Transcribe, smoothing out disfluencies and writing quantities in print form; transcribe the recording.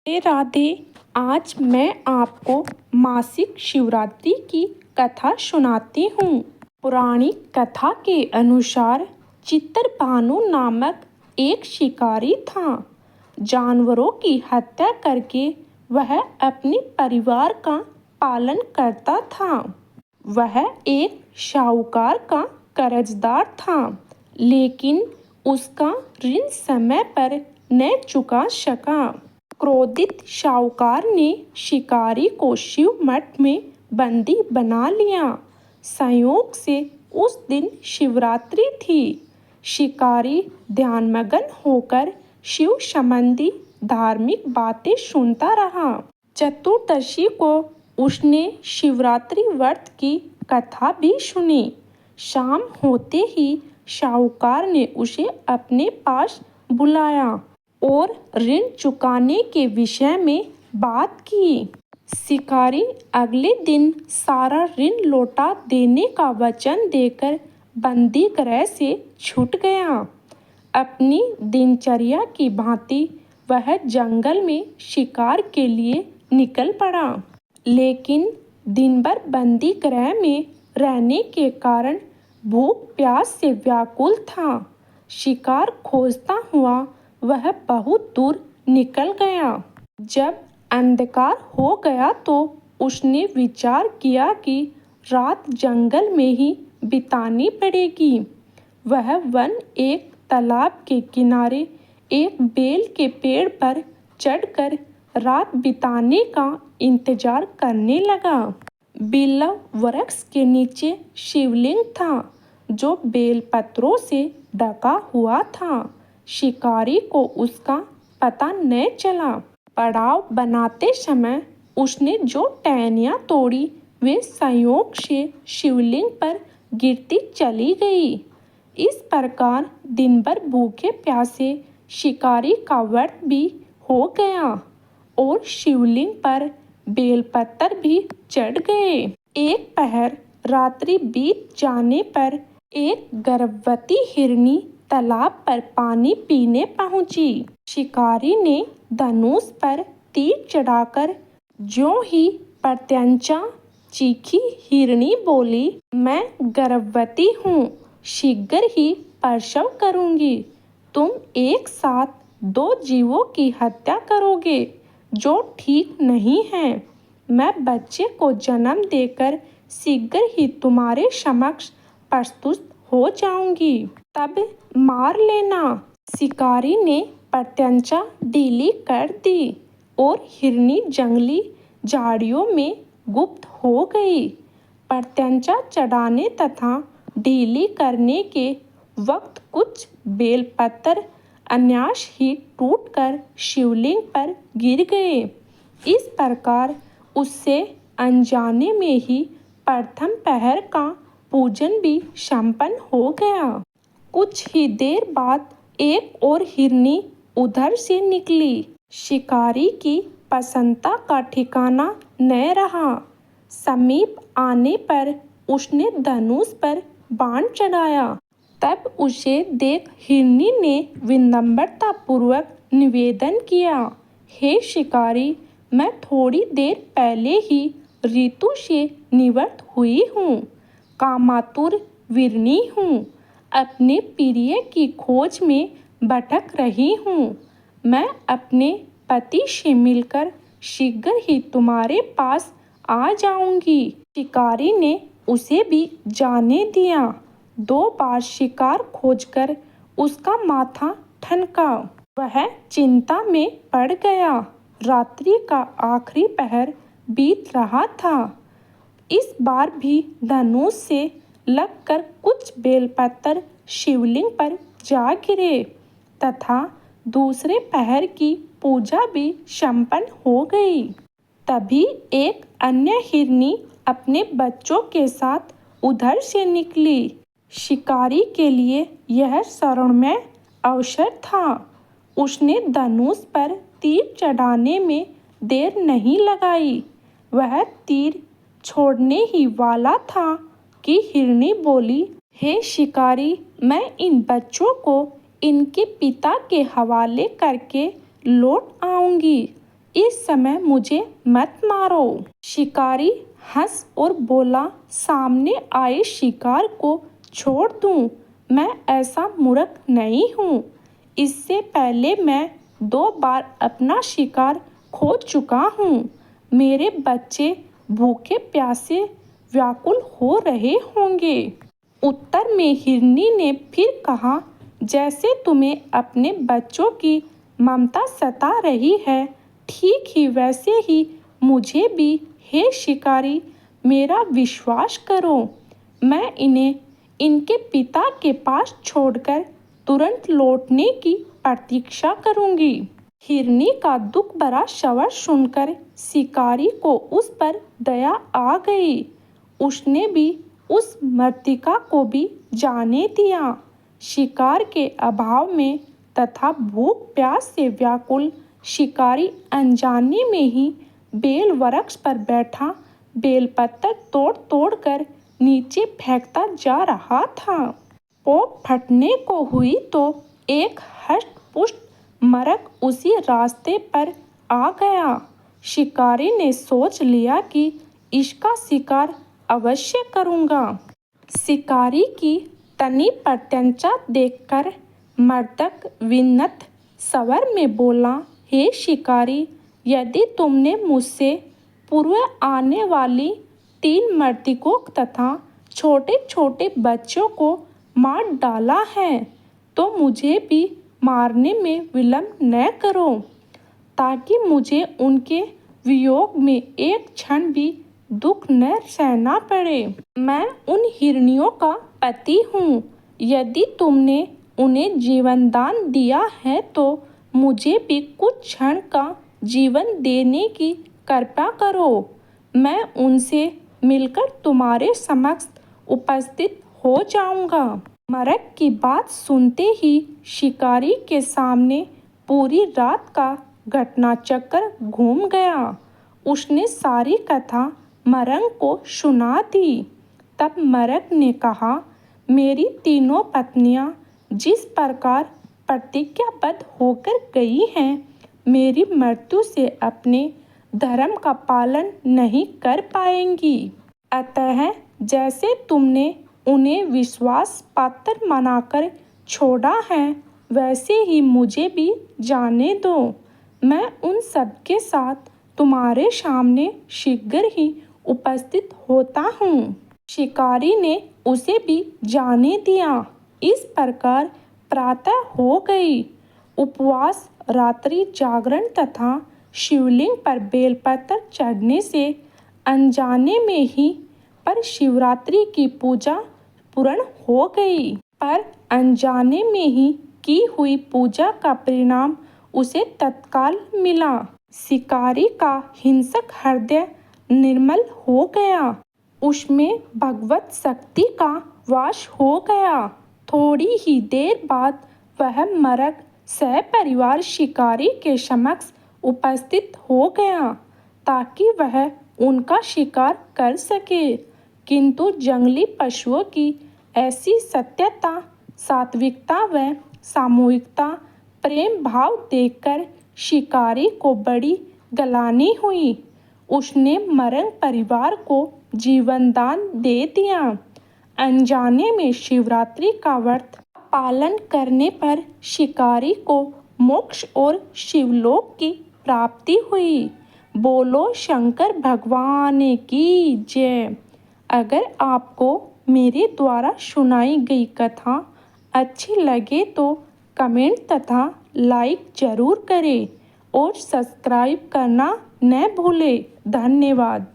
राधे राधे। आज मैं आपको मासिक शिवरात्रि की कथा सुनाती हूँ। पौराणिक कथा के अनुसार चित्रभानु नामक एक शिकारी था। जानवरों की हत्या करके वह अपने परिवार का पालन करता था। वह एक साहूकार का कर्जदार था, लेकिन उसका ऋण समय पर न चुका सका। क्रोधित साहूकार ने शिकारी को शिव मठ में बंदी बना लिया। संयोग से उस दिन शिवरात्रि थी। शिकारी ध्यानमग्न होकर शिव संबंधी धार्मिक बातें सुनता रहा। चतुर्दशी को उसने शिवरात्रि व्रत की कथा भी सुनी। शाम होते ही साहूकार ने उसे अपने पास बुलाया और ऋण चुकाने के विषय में बात की। शिकारी अगले दिन सारा ऋण लौटा देने का वचन देकर बंदी गृह से छूट गया। अपनी दिनचर्या की भांति वह जंगल में शिकार के लिए निकल पड़ा, लेकिन दिन भर बंदी गृह में रहने के कारण भूख प्यास से व्याकुल था। शिकार खोजता हुआ वह बहुत दूर निकल गया। जब अंधकार हो गया तो उसने विचार किया कि रात जंगल में ही बितानी पड़ेगी। वह वन एक तालाब के किनारे एक बेल के पेड़ पर चढ़कर रात बिताने का इंतजार करने लगा। बिल्व वृक्ष के नीचे शिवलिंग था, जो बेलपत्रों से ढका हुआ था। शिकारी को उसका पता न चला। पड़ाव बनाते समय उसने जो टहनियाँ तोड़ी वे संयोग से शिवलिंग पर गिरती चली गई। इस प्रकार दिन भर भूखे प्यासे शिकारी का व्रत भी हो गया और शिवलिंग पर बेलपत्र भी चढ़ गए। एक पहर रात्रि बीत जाने पर एक गर्भवती हिरनी तालाब पर पानी पीने पहुंची। शिकारी ने धनुष पर तीर चढ़ाकर ज्यों ही प्रत्यंचा चीखी, हिरनी बोली, मैं गर्भवती हूँ, शीघ्र ही प्रसव करूंगी। तुम एक साथ दो जीवों की हत्या करोगे, जो ठीक नहीं है। मैं बच्चे को जन्म देकर शीघ्र ही तुम्हारे समक्ष प्रस्तुत हो जाऊंगी, तब मार लेना। शिकारी ने प्रत्यंचा ढीली कर दी और हिरनी जंगली झाड़ियों में गुप्त हो गई। प्रत्यंचा चढ़ाने तथा ढीली करने के वक्त कुछ बेलपत्र अनायास ही टूटकर शिवलिंग पर गिर गए। इस प्रकार उससे अनजाने में ही प्रथम पहर का पूजन भी संपन्न हो गया। कुछ ही देर बाद एक और हिरनी उधर से निकली। शिकारी की प्रसन्नता का ठिकाना न रहा। समीप आने पर उसने धनुष पर बाण चढ़ाया। तब उसे देख हिरनी ने विनम्रता पूर्वक निवेदन किया, हे शिकारी, मैं थोड़ी देर पहले ही ऋतु से निवृत्त हुई हूँ। कामातुर वीरनी हूँ। अपने प्रिय की खोज में भटक रही हूँ। मैं अपने पति से मिलकर शीघ्र ही तुम्हारे पास आ जाऊंगी। शिकारी ने उसे भी जाने दिया। 2 बार शिकार खोजकर उसका माथा ठनका। वह चिंता में पड़ गया। रात्रि का आखिरी पहर बीत रहा था। इस बार भी धनुष से लगकर कुछ बेलपत्र शिवलिंग पर जा गिरे तथा दूसरे पहर की पूजा भी संपन्न हो गई। तभी एक अन्य हिरनी अपने बच्चों के साथ उधर से निकली। शिकारी के लिए यह स्वर्णमय अवसर था। उसने धनुष पर तीर चढ़ाने में देर नहीं लगाई। वह तीर छोड़ने ही वाला था कि हिरनी बोली, हे शिकारी, मैं इन बच्चों को इनके पिता के हवाले करके लौट आऊंगी। इस समय मुझे मत मारो। शिकारी हंस और बोला, सामने आए शिकार को छोड़ दूं? मैं ऐसा मूर्ख नहीं हूँ। इससे पहले मैं 2 बार अपना शिकार खो चुका हूँ। मेरे बच्चे भूखे प्यासे व्याकुल हो रहे होंगे। उत्तर में हिरनी ने फिर कहा, जैसे तुम्हें अपने बच्चों की ममता सता रही है, ठीक ही वैसे ही मुझे भी। हे शिकारी, मेरा विश्वास करो, मैं इन्हें इनके पिता के पास छोड़कर तुरंत लौटने की प्रतीक्षा करूंगी। हिरनी का दुख भरा शब्द सुनकर शिकारी को उस पर दया आ गई। उसने भी उस मृतिका को भी जाने दिया। शिकार के अभाव में तथा भूख प्यास से व्याकुल शिकारी अनजाने में ही बेल वृक्ष पर बैठा बेलपत्र तोड़ तोड़ कर नीचे फेंकता जा रहा था। पोप फटने को हुई तो एक हष्ट-पुष्ट मरक उसी रास्ते पर आ गया। शिकारी ने सोच लिया कि इसका शिकार अवश्य करूंगा। शिकारी की तनी प्रत्यंचा देखकर मर्दक विनम्र स्वर में बोला, हे शिकारी, यदि तुमने मुझसे पूर्व आने वाली 3 मृतकों तथा छोटे छोटे बच्चों को मार डाला है तो मुझे भी मारने में विलंब न करो, ताकि मुझे उनके वियोग में एक क्षण भी दुख न सहना पड़े। मैं उन हिरनियों का पति हूँ। यदि तुमने उन्हें जीवन दान दिया है तो मुझे भी कुछ क्षण का जीवन देने की कृपा करो। मैं उनसे मिलकर तुम्हारे समक्ष उपस्थित हो जाऊंगा। मरक की बात सुनते ही शिकारी के सामने पूरी रात का घटनाचक्र घूम गया। उसने सारी कथा मरक को सुना दी। तब मरक ने कहा, मेरी तीनों पत्नियां जिस प्रकार प्रतिज्ञाबद्ध होकर गई हैं, मेरी मृत्यु से अपने धर्म का पालन नहीं कर पाएंगी। अतः जैसे तुमने उन्हें विश्वास पात्र मानकर छोड़ा है, वैसे ही मुझे भी जाने दो। मैं उन सबके साथ तुम्हारे सामने शीघ्र ही उपस्थित होता हूँ। शिकारी ने उसे भी जाने दिया। इस प्रकार प्रातः हो गई। उपवास, रात्रि जागरण तथा शिवलिंग पर बेलपत्र चढ़ने से अनजाने में ही पर शिवरात्रि की पूजा पूर्ण हो गई। पर अनजाने में ही की हुई पूजा का परिणाम उसे तत्काल मिला। शिकारी का हिंसक हृदय निर्मल हो गया। उसमें भगवत शक्ति का वास हो गया। थोड़ी ही देर बाद वह मरक सपरिवार शिकारी के समक्ष उपस्थित हो गया, ताकि वह उनका शिकार कर सके। किंतु जंगली पशुओं की ऐसी सत्यता, सात्विकता व सामूहिकता, प्रेम भाव देखकर शिकारी को बड़ी ग्लानि हुई। उसने मरक परिवार को जीवन दान दे दिया। अनजाने में शिवरात्रि का व्रत पालन करने पर शिकारी को मोक्ष और शिवलोक की प्राप्ति हुई। बोलो शंकर भगवान की जय। अगर आपको मेरे द्वारा सुनाई गई कथा अच्छी लगे तो कमेंट तथा लाइक जरूर करें और सब्सक्राइब करना न भूलें। धन्यवाद।